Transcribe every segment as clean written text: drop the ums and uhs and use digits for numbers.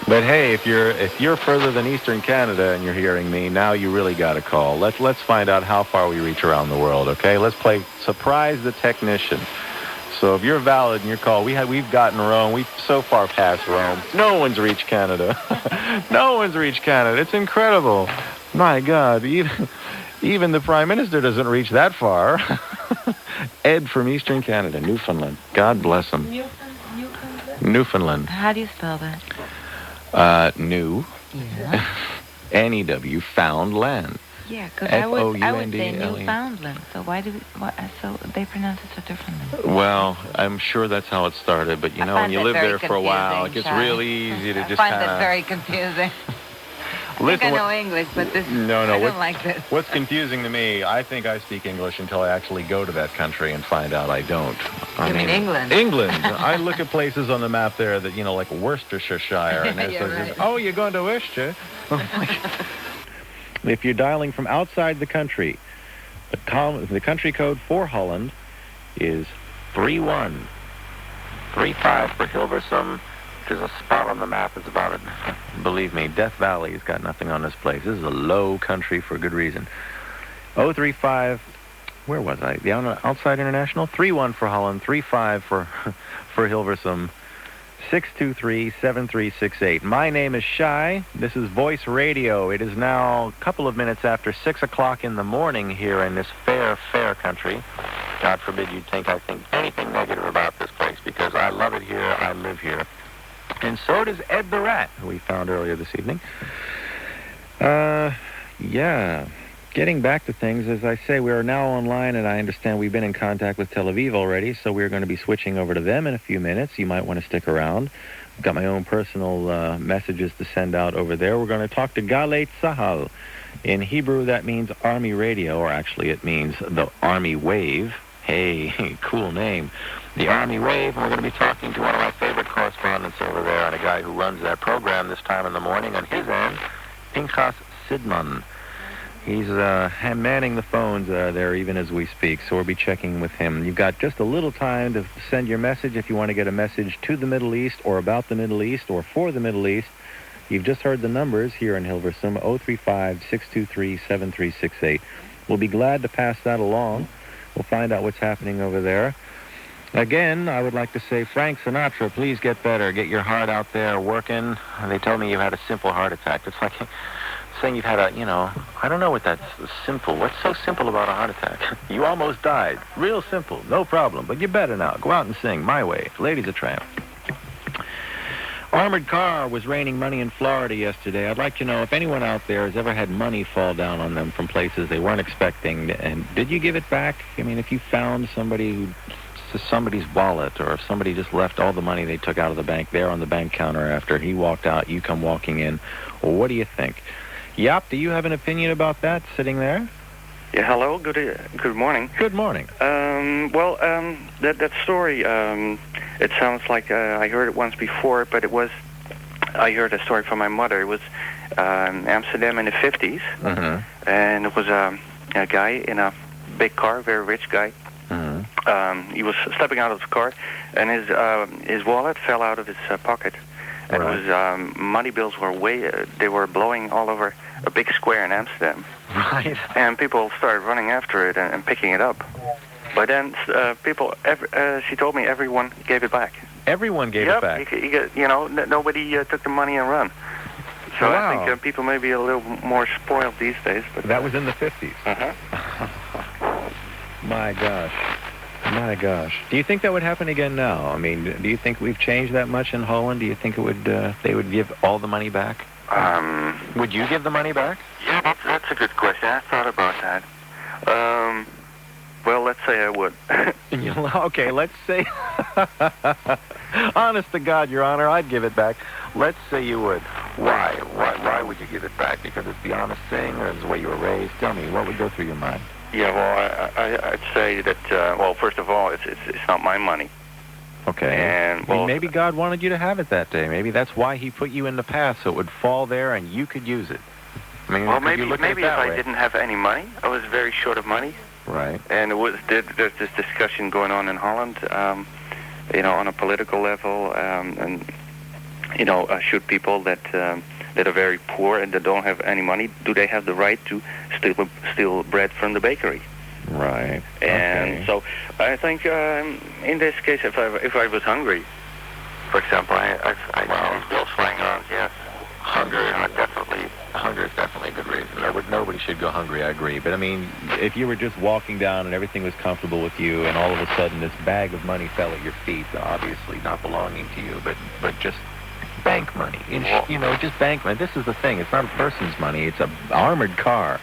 But hey, if you're further than Eastern Canada and you're hearing me, now you really got to call. Let's find out how far we reach around the world, okay? Let's play Surprise the Technician. So if you're valid in your call, we've gotten Rome. We've so far past Rome. No one's reached Canada. No one's reached Canada. It's incredible. My God, even the Prime Minister doesn't reach that far. Ed from Eastern Canada, Newfoundland. God bless him. Newfoundland. How do you spell that? New. Yeah. N-E-W, found land. Yeah, because I would say Newfoundland. So so they pronounce it so differently. Well, I'm sure that's how it started, but when you live there for a while, it gets really easy to just kind of... I find that very confusing. I think I know English, but I don't like this. What's confusing to me, I think I speak English until I actually go to that country and find out I don't. You mean England? England. I look at places on the map there that, like Worcestershire. And right. Oh, you're going to Worcester? If you're dialing from outside the country, the country code for Holland is 3135 for Hilversum. There's a spot on the map that's about it. Believe me, Death Valley's got nothing on this place. This is a low country for good reason. 035, where was I? The outside international? 31 for Holland, 35 for Hilversum, 623-7368. My name is Shai. This is Voice Radio. It is now a couple of minutes after 6 o'clock in the morning here in this fair country. God forbid you think I think anything negative about this place, because I love it here, I live here. And so does Ed the Rat, who we found earlier this evening. Getting back to things, as I say, we are now online, and I understand we've been in contact with Tel Aviv already, so we're going to be switching over to them in a few minutes. You might want to stick around. I've got my own personal messages to send out over there. We're going to talk to Galei Tzahal. In Hebrew, that means Army Radio, or actually it means the Army Wave. Hey, cool name. The Army Wave, and we're going to be talking to one of my favorite correspondents over there, and a guy who runs that program this time in the morning on his end, Pinchas Sidman. He's manning the phones there even as we speak, so we'll be checking with him. You've got just a little time to send your message if you want to get a message to the Middle East or about the Middle East or for the Middle East. You've just heard the numbers here in Hilversum, 035-623-7368. We'll be glad to pass that along. We'll find out what's happening over there. Again, I would like to say, Frank Sinatra, please get better. Get your heart out there working. They told me you had a simple heart attack. It's like saying you've had I don't know what that's simple. What's so simple about a heart attack? You almost died. Real simple. No problem. But you're better now. Go out and sing My Way. Ladies of Tramp. Armored car was raining money in Florida yesterday. I'd like to know if anyone out there has ever had money fall down on them from places they weren't expecting. And did you give it back? I mean, if you found somebody's wallet, or if somebody just left all the money they took out of the bank there on the bank counter after he walked out, you come walking in, well, what do you think? Yap, do you have an opinion about that, sitting there? Yeah, hello. Good morning. Good morning. That story, it sounds like I heard it once before, but I heard a story from my mother. It was Amsterdam in the 50s, and it was a guy in a big car, very rich guy. He was stepping out of the car, and his wallet fell out of his pocket. And right. It was money bills were they were blowing all over a big square in Amsterdam. Right. And people started running after it and picking it up. But then she told me everyone gave it back. Everyone gave it back? Nobody took the money and run. So wow. I think people may be a little more spoiled these days. But that was in the 50s? My gosh. Do you think that would happen again now? I mean, do you think we've changed that much in Holland? Do you think they would give all the money back? Would you give the money back? Yeah, that's a good question. I thought about that. Well, let's say I would. Okay, let's say... Honest to God, Your Honor, I'd give it back. Let's say you would. Why? Why would you give it back? Because it's the honest thing, or it's the way you were raised? Tell me, what would go through your mind? Yeah, well, I'd say that, first of all, it's not my money. Okay. And maybe God wanted you to have it that day. Maybe that's why he put you in the path, so it would fall there and you could use it. I mean, maybe if I didn't have any money, I was very short of money. Right. And there's this discussion going on in Holland, on a political level, and should people that are very poor and that don't have any money, do they have the right to steal bread from the bakery? Right. And so I think in this case, if I was hungry, for example, I bills flying around. Yes, hunger is definitely a good reason. Nobody should go hungry, I agree. But I mean, if you were just walking down and everything was comfortable with you, and all of a sudden this bag of money fell at your feet, obviously not belonging to you, but just bank money. Just bank money. This is the thing. It's not a person's money. It's an armored car.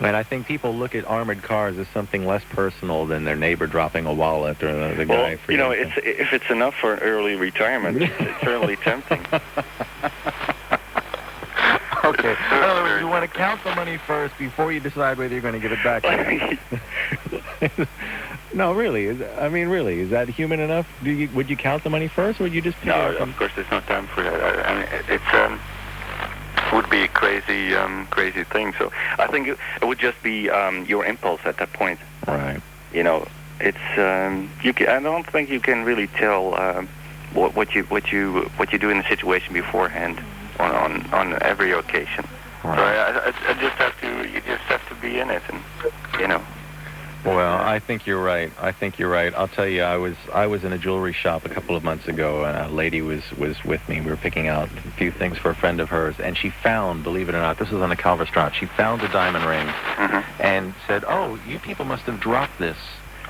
And I think people look at armored cars as something less personal than their neighbor dropping a wallet or the guy. If it's enough for an early retirement, it's certainly tempting. Okay. In other words, you want to count the money first before you decide whether you're going to give it back. No, really. Is that human enough? Would you count the money first, or would you just pick it up? No, of course, there's no time for that. I mean, it would be a crazy thing. So I think it would just be your impulse at that point. Right. It's I don't think you can really tell what you do in the situation beforehand on every occasion. Right. So you just have to be in it, and Well, I think you're right. I'll tell you, I was in a jewelry shop a couple of months ago, and a lady was with me. We were picking out a few things for a friend of hers, and she found, believe it or not, this was on the Kalverstraat, she found a diamond ring and said, "Oh, you people must have dropped this."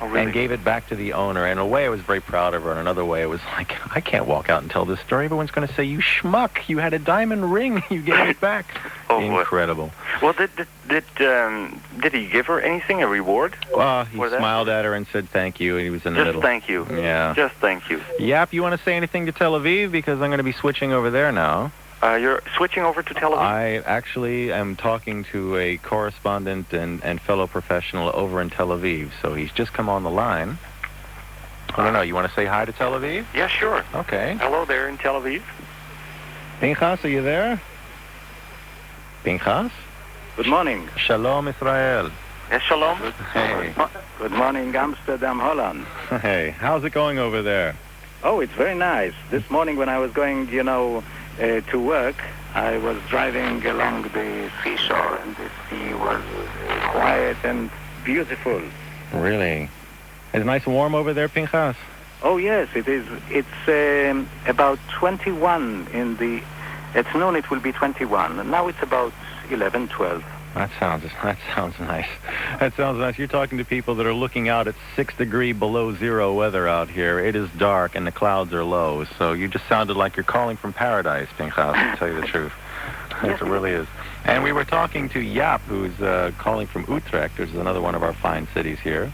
Oh, really? And gave it back to the owner. And in a way, I was very proud of her. In another way, it was like, I can't walk out and tell this story. Everyone's going to say, "You schmuck! You had a diamond ring. You gave it back." Oh, incredible. Well, did he give her anything, a reward? He smiled at her and said thank you, and he was in the middle. Just thank you. Yeah. Just thank you. Yap, you want to say anything to Tel Aviv? Because I'm going to be switching over there now. You're switching over to Tel Aviv? I actually am talking to a correspondent and fellow professional over in Tel Aviv, so he's just come on the line. I don't know, you want to say hi to Tel Aviv? Yeah, sure. Okay. Hello there in Tel Aviv. Pinchas, are you there? Pinchas? Good morning. Shalom, Israel. Yes, shalom. Hey. Good morning, Amsterdam, Holland. Hey, how's it going over there? Oh, it's very nice. This morning when I was going, to work, I was driving along the seashore, and the sea was quiet and beautiful. Really? Is it nice and warm over there, Pinchas? Oh, yes, it is. It's about 21 at noon it will be 21, and now it's about 11, 12. That sounds nice. That sounds nice. You're talking to people that are looking out at 6 degrees below zero weather out here. It is dark and the clouds are low. So you just sounded like you're calling from paradise, Pinchas, to tell you the truth. Yes, it really is. And we were talking to Jaap, who's calling from Utrecht, which is another one of our fine cities here.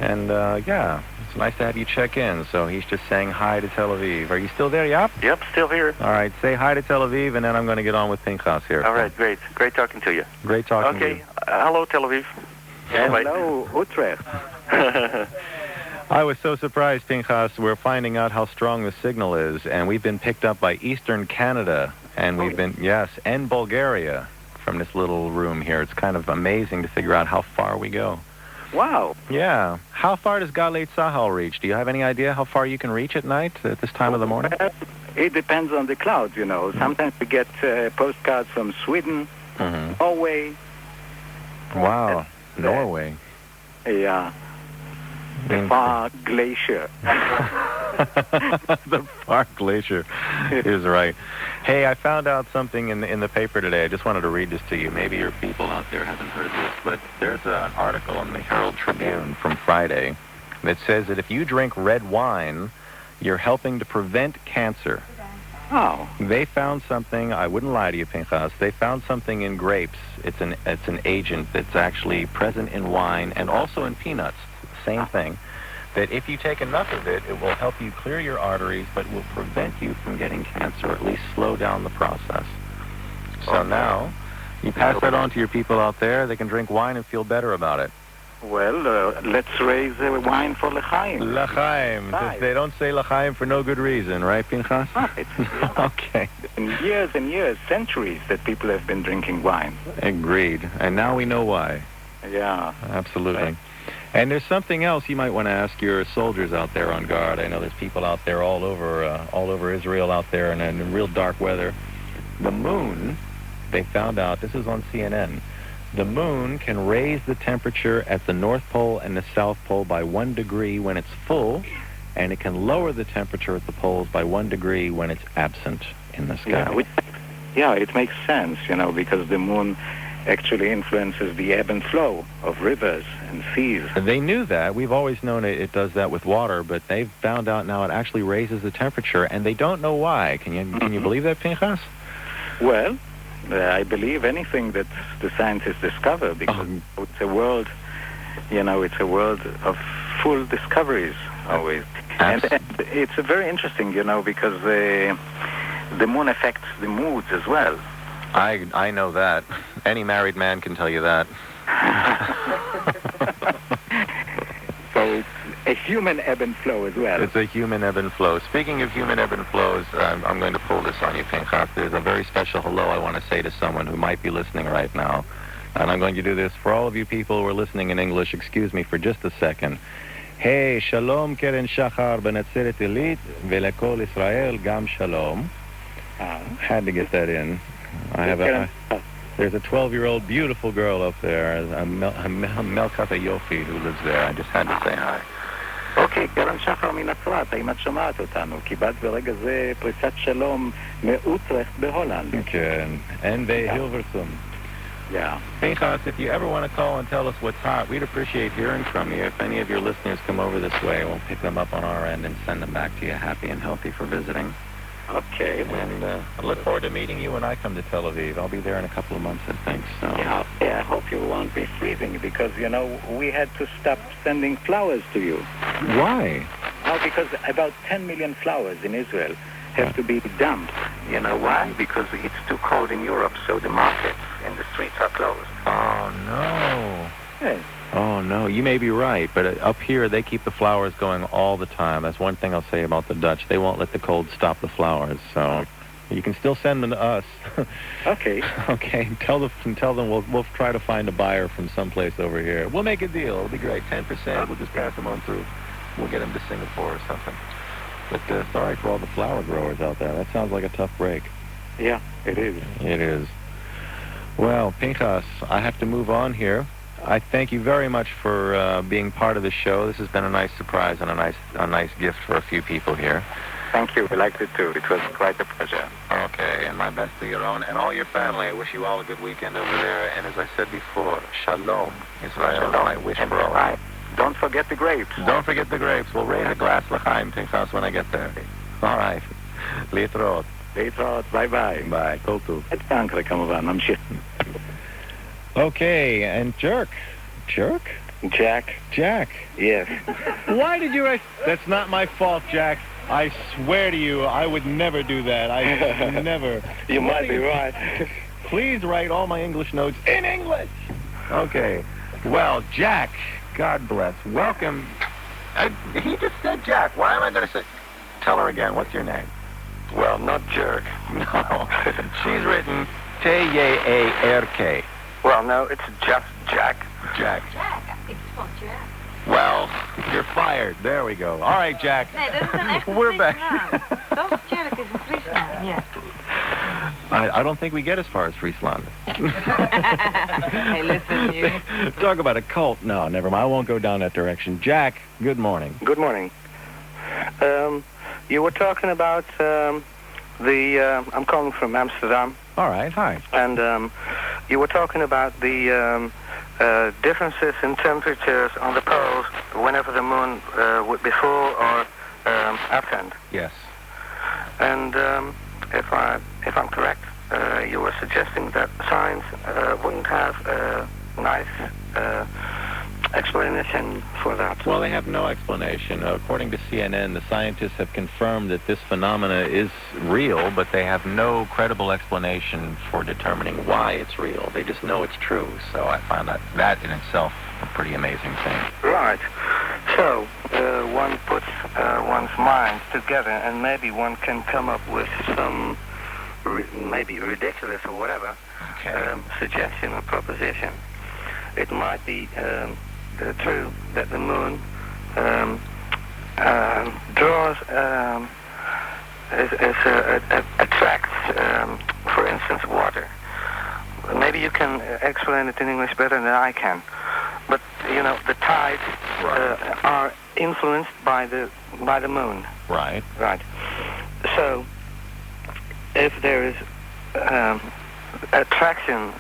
And, it's nice to have you check in. So he's just saying hi to Tel Aviv. Are you still there, Jaap? Yep, still here. All right, say hi to Tel Aviv, and then I'm going to get on with Pinchas here. All right, great. Great talking to you. Great talking to you. Okay, hello, Tel Aviv. Hello, Utrecht. I was so surprised, Pinchas. We're finding out how strong the signal is, and we've been picked up by Eastern Canada, and and Bulgaria from this little room here. It's kind of amazing to figure out how far we go. Wow. Yeah. How far does Galei Tzahal reach? Do you have any idea how far you can reach at night at this time of the morning? It depends on the clouds, Sometimes we get postcards from Sweden, Norway. Wow. Norway. Yeah. The far glacier. The far glacier is right. Hey, I found out something in the paper today. I just wanted to read this to you. Maybe your people out there haven't heard this, but there's an article in the Herald Tribune from Friday that says that if you drink red wine, you're helping to prevent cancer. Oh. They found something, I wouldn't lie to you, Pinchas, they found something in grapes. It's an agent that's actually present in wine and also in peanuts. Same thing. That if you take enough of it, it will help you clear your arteries, but will prevent you from getting cancer, or at least slow down the process. So now, you pass that on to your people out there, they can drink wine and feel better about it. Well, let's raise wine for L'chaim. L'chaim. They don't say L'chaim for no good reason, right, Pinchas? Right. Okay. Years and years, centuries that people have been drinking wine. Agreed. And now we know why. Yeah. Absolutely. Right. And there's something else you might want to ask your soldiers out there on guard. I know there's people out there all over Israel out there in real dark weather. The moon, they found out, this is on CNN, the moon can raise the temperature at the North Pole and the South Pole by 1 degree when it's full, and it can lower the temperature at the poles by 1 degree when it's absent in the sky. Yeah, it makes sense, because the moon actually influences the ebb and flow of rivers and seas. They knew that. We've always known it does that with water, but they've found out now it actually raises the temperature, and they don't know why. Can you believe that, Pinchas? Well, I believe anything that the scientists discover, because it's a world, it's a world of full discoveries always. And it's very interesting, because the moon affects the moods as well. I know that. Any married man can tell you that. So it's a human ebb and flow as well. It's a human ebb and flow. Speaking of human ebb and flows, I'm going to pull this on you, Pinchas. There's a very special hello I want to say to someone who might be listening right now. And I'm going to do this for all of you people who are listening in English. Excuse me for just a second. Hey, shalom keren shachar b'Natzeret Illit v'lekol Israel gam shalom. Had to get that in. There's a 12-year-old beautiful girl up there, Melkat Yofi, who lives there. I just had to say hi. אוקיי, קרן שחר מנצרת, האם את שומעת אותנו? קיבלת ברגע זה פריצת שלום מאוטרחט בהולנד. כן, and בהילברסום. Yeah. Pinchas, if you ever want to call and tell us what's hot, we'd appreciate hearing from you. If any of your listeners come over this way, we'll pick them up on our end and send them back to you happy and healthy for visiting. Okay. And I look forward to meeting you when I come to Tel Aviv. I'll be there in a couple of months, I think. So. Yeah, I hope you won't be freezing because, we had to stop sending flowers to you. Why? Oh, because about 10 million flowers in Israel have to be dumped. You know why? Because it's too cold in Europe, so the markets and the streets are closed. Oh, no. Yes. Oh, no, you may be right, but up here they keep the flowers going all the time. That's one thing I'll say about the Dutch. They won't let the cold stop the flowers, so you can still send them to us. Okay. Okay, tell them we'll try to find a buyer from someplace over here. We'll make a deal. It'll be great. 10%. We'll just pass them on through. We'll get them to Singapore or something. But sorry for all the flower growers out there. That sounds like a tough break. Yeah, it is. It is. Well, Pinchas, I have to move on here. I thank you very much for being part of the show. This has been a nice surprise and a nice gift for a few people here. Thank you. We liked it too. It was quite a pleasure. Okay, and my best to your own and all your family. I wish you all a good weekend over there. And as I said before, shalom, Israel. I wish for all. Don't forget the grapes. Don't forget the grapes. We'll raise a glass l'chaim, Pinchas, when I get there. All right. להתראות. להתראות. Bye-bye. Bye. כל טוב. את פרנקלה כמובן. נמשיך. Okay, and Jack. Yes. Why did you... That's not my fault, Jack. I swear to you, I would never do that. I never. You might be right. Please write all my English notes in English. Okay. Well, Jack, God bless. Welcome. He just said Jack. Why am I going to say... Tell her again. What's your name? Well, not Jerk. No. She's written T-A-A-R-K. Well, no, it's just Jack. Jack. It's for Jack. Well, you're fired. There we go. All right, Jack. Nee, dat is een echte We're back. Dat is Jack is in Friesland, yeah. I don't think we get as far as Friesland. Hey, listen, you. Talk about a cult. No, never mind. I won't go down that direction. Jack, good morning. Good morning. You were talking about I'm calling from Amsterdam. All right, hi. And you were talking about the differences in temperatures on the poles whenever the moon would be full or absent. Yes. And if I'm correct, you were suggesting that science wouldn't have a nice explanation for that. Well, they have no explanation. According to CNN, the scientists have confirmed that this phenomena is real, but they have no credible explanation for determining why it's real. They just know it's true. So I found that in itself a pretty amazing thing. Right. So one puts one's mind together, and maybe one can come up with some maybe ridiculous or whatever suggestion or proposition. It might be true that the moon draws, attracts, for instance, water. Maybe you can explain it in English better than I can. But the tides are influenced by the moon. Right. Right. So, if there is attraction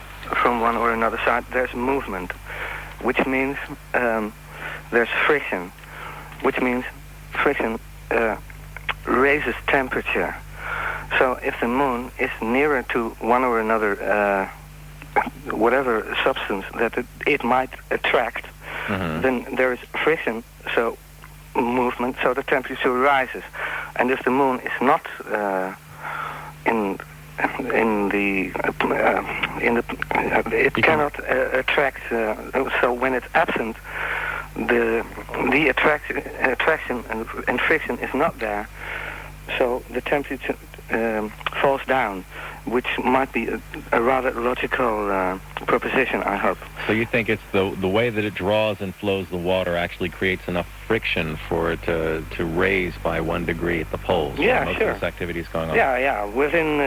from one or another side, there's movement, which means there's friction, which means friction raises temperature. So, if the moon is nearer to one or another whatever substance that it might attract, then there is friction, so movement, so the temperature rises. And if the moon is not it cannot attract. So when it's absent, the attraction and friction is not there. So the temperature falls down, which might be a rather logical proposition, I hope. So you think it's the way that it draws and flows the water actually creates enough friction for it to raise by 1 degree at the poles? Yeah, most sure. of this activity is going on. Yeah. Within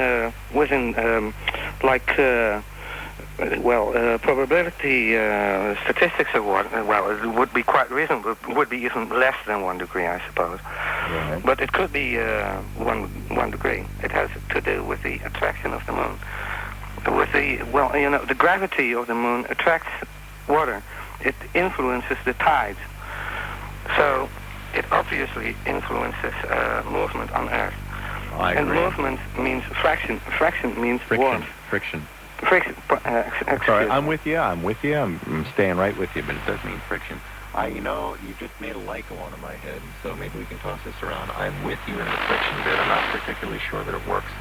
probability statistics of water, well, it would be quite reasonable. It would be even less than 1 degree, I suppose. Right. But it could be 1 degree. It has to do with the attraction of the moon. With the gravity of the moon attracts water. It influences the tides. So it obviously influences movement on Earth. I agree. And movement means fraction. Fraction means warmth. Friction. Friction. Sorry, I'm with you. I'm staying right with you, but it does mean friction. You just made a light go on in my head, so maybe we can toss this around. I'm with you in the friction bit. I'm not particularly sure that it works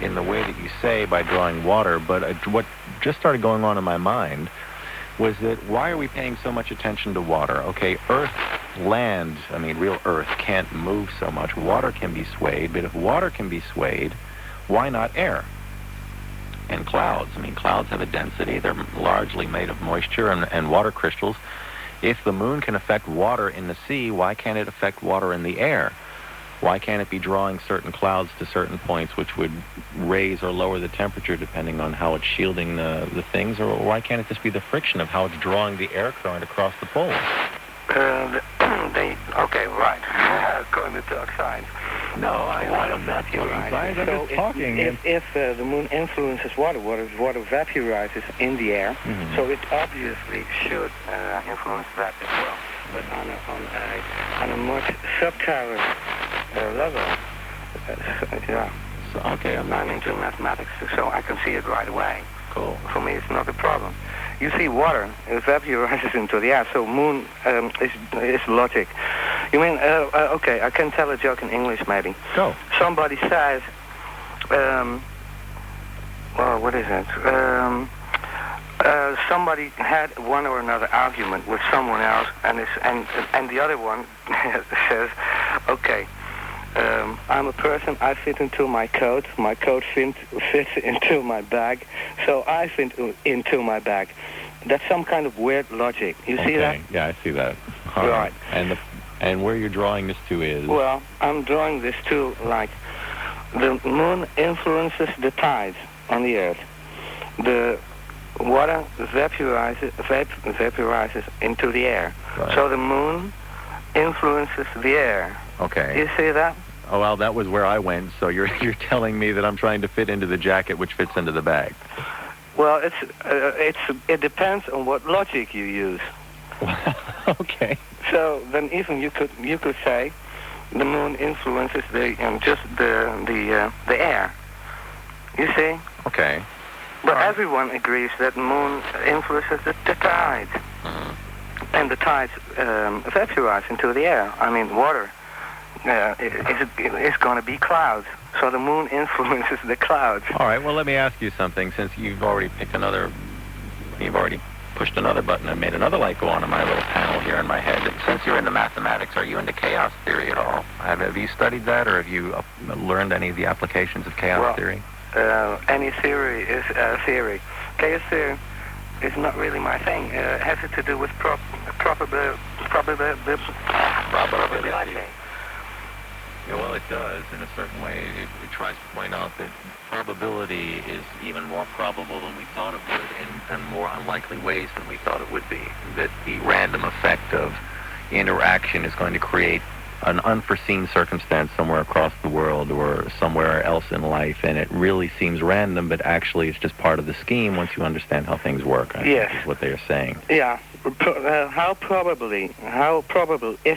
in the way that you say by drawing water, but what just started going on in my mind was that why are we paying so much attention to water? Okay, real Earth can't move so much. Water can be swayed, but if water can be swayed, why not air? And clouds. Clouds have a density. They're largely made of moisture and water crystals. If the moon can affect water in the sea, why can't it affect water in the air? Why can't it be drawing certain clouds to certain points which would raise or lower the temperature depending on how it's shielding the things? Or why can't it just be the friction of how it's drawing the air current across the poles? Okay, right. Going to talk science. No, I'm not talking science. I'm just talking. If the moon influences water vaporizes in the air, so it obviously should influence that as well. But on a much subtler level, So, okay, I'm into mathematics, so I can see it right away. Cool. For me, it's not a problem. You see, water vaporizes into the air, so moon is logic. You mean, okay, I can tell a joke in English, maybe. Go. Somebody says, what is it? Somebody had one or another argument with someone else, and the other one says, okay, I'm a person, I fit into my coat fits into my bag, so I fit into my bag. That's some kind of weird logic. You see that? Yeah, I see that. All right. And where you're drawing this to is? Well, I'm drawing this to, like, the moon influences the tides on the Earth. The water vaporizes into the air. Right. So the moon influences the air. Okay. You see that? Oh, well, that was where I went. So you're telling me that I'm trying to fit into the jacket, which fits into the bag. Well, it depends on what logic you use. Okay. So then, even you could say the moon influences the air. You see? Okay. But everyone agrees that the moon influences the tides, and the tides vaporize into the air. Water is going to be clouds, so the moon influences the clouds. All right. Well, let me ask you something. Since you've already pushed another button and made another light go on in my little panel here in my head. Since you're into mathematics, are you into chaos theory at all? Have you studied that, or have you learned any of the applications of chaos theory? Any theory is a theory. Chaos theory is not really my thing. It has to do with probability. Yeah, well, it does. In a certain way, it tries to point out that probability is even more probable than we thought it would, in more unlikely ways than we thought it would be. That the random effect of interaction is going to create an unforeseen circumstance somewhere across the world or somewhere else in life, and it really seems random, but actually it's just part of the scheme once you understand how things work, I think is what they are saying. Yeah. How probable is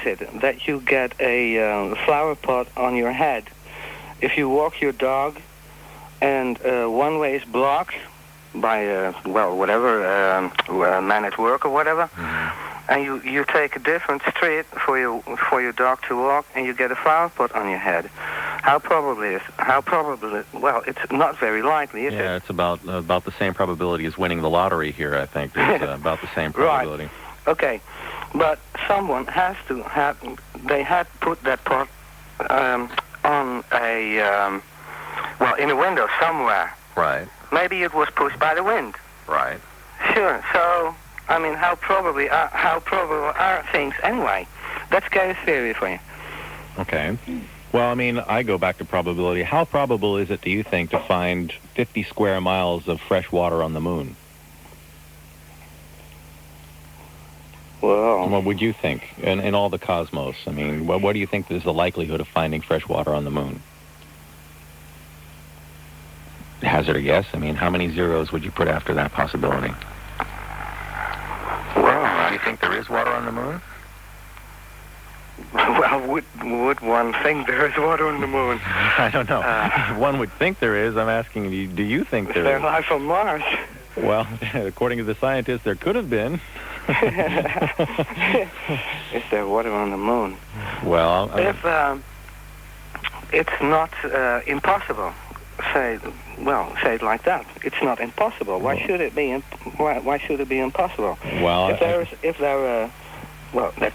it that you get a flower pot on your head if you walk your dog and one way is blocked by, whatever, man at work or whatever, and you take a different street for your dog to walk, and you get a flower pot on your head? How probable? Well, it's not very likely, is it? Yeah, it's about the same probability as winning the lottery here, I think. It's about the same probability. Right. Okay, but someone they had put that pot on in a window somewhere. Right. Maybe it was pushed by the wind. Right. Sure. So, I mean, how probable are things anyway? That's game theory for you. Okay. Well, I mean, I go back to probability. How probable is it, do you think, to find 50 square miles of fresh water on the moon? Well, what would you think in all the cosmos? I mean, what do you think is the likelihood of finding fresh water on the moon? Hazard a guess. I mean, how many zeros would you put after that possibility? Well, do you think there is water on the moon? Well, would one think there is water on the moon? I don't know. One would think there is. I'm asking you, do you think there is? Is there life on Mars? Well, according to the scientists, there could have been. Is there water on the moon? Well, if it's not impossible, say it like that. It's not impossible. Why should it be? Why should it be impossible? Well, there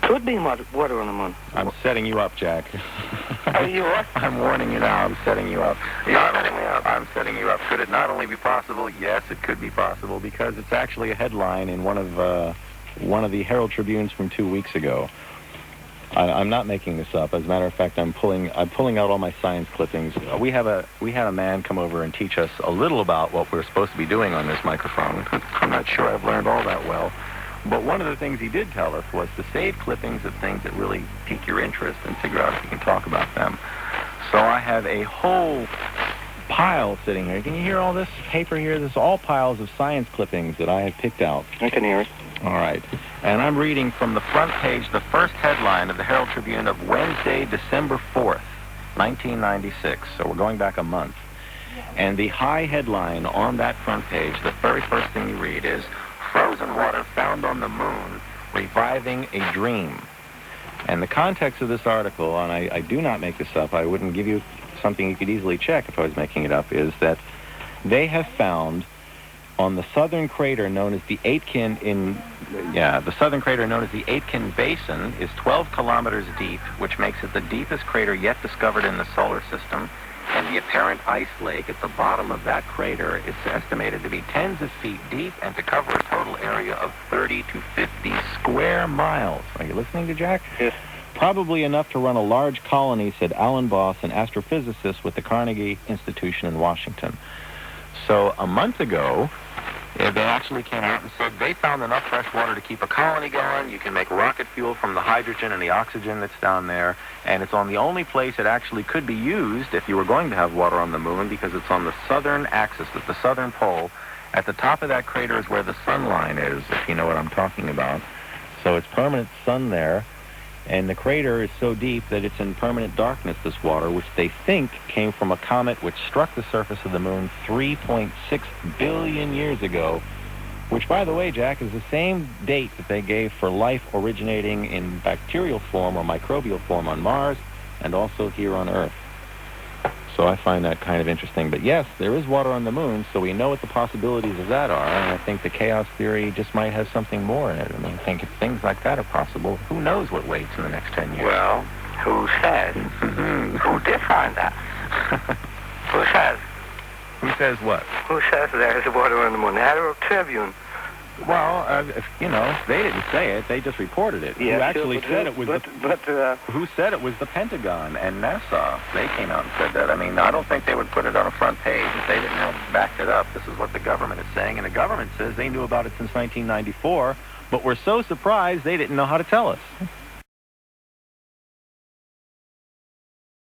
could be water on the moon. I'm setting you up, Jack. You what? I'm warning you now. I'm setting you up. I'm setting you up. Could it not only be possible? Yes, it could be possible, because it's actually a headline in one of the Herald Tribunes from 2 weeks ago. I'm not making this up. As a matter of fact, I'm pulling out all my science clippings. We had a man come over and teach us a little about what we're supposed to be doing on this microphone. I'm not sure I've learned all that well. But one of the things he did tell us was to save clippings of things that really pique your interest and figure out if you can talk about them. So I have a whole pile sitting here. Can you hear all this paper here? This is all piles of science clippings that I have picked out. I can hear it. All right. And I'm reading from the front page, the first headline of the Herald Tribune of Wednesday, December 4th, 1996. So we're going back a month. And the high headline on that front page, the very first thing you read is, "Frozen water found on the moon, reviving a dream." And the context of this article, and I do not make this up, I wouldn't give you something you could easily check if I was making it up, is that they have found on the southern crater known as the Aitken Basin is 12 kilometers deep, which makes it the deepest crater yet discovered in the solar system. And the apparent ice lake at the bottom of that crater is estimated to be tens of feet deep and to cover a total area of 30 to 50 square miles. Are you listening to Jack? Yes. Probably enough to run a large colony, said Alan Boss, an astrophysicist with the Carnegie Institution in Washington. So a month ago, they actually came out and said they found enough fresh water to keep a colony going. You can make rocket fuel from the hydrogen and the oxygen that's down there. And it's on the only place it actually could be used if you were going to have water on the moon, because it's on the southern axis, at the southern pole. At the top of that crater is where the sun line is, if you know what I'm talking about. So it's permanent sun there. And the crater is so deep that it's in permanent darkness, this water, which they think came from a comet which struck the surface of the moon 3.6 billion years ago, which, by the way, Jack, is the same date that they gave for life originating in bacterial form or microbial form on Mars and also here on Earth. So I find that kind of interesting. But yes, there is water on the moon, so we know what the possibilities of that are, and I think the chaos theory just might have something more in it. I mean, I think if things like that are possible, who knows what waits in the next 10 years? Well, who says? Who did find that? Who says? Who says what? Who says there is water on the moon? The Herald Tribune. Well, they didn't say it. They just reported it. Yeah, who actually said it was who said it was the Pentagon and NASA. They came out and said that. I mean, I don't think they would put it on a front page if they didn't have backed it up. This is what the government is saying, and the government says they knew about it since 1994, but we're so surprised they didn't know how to tell us.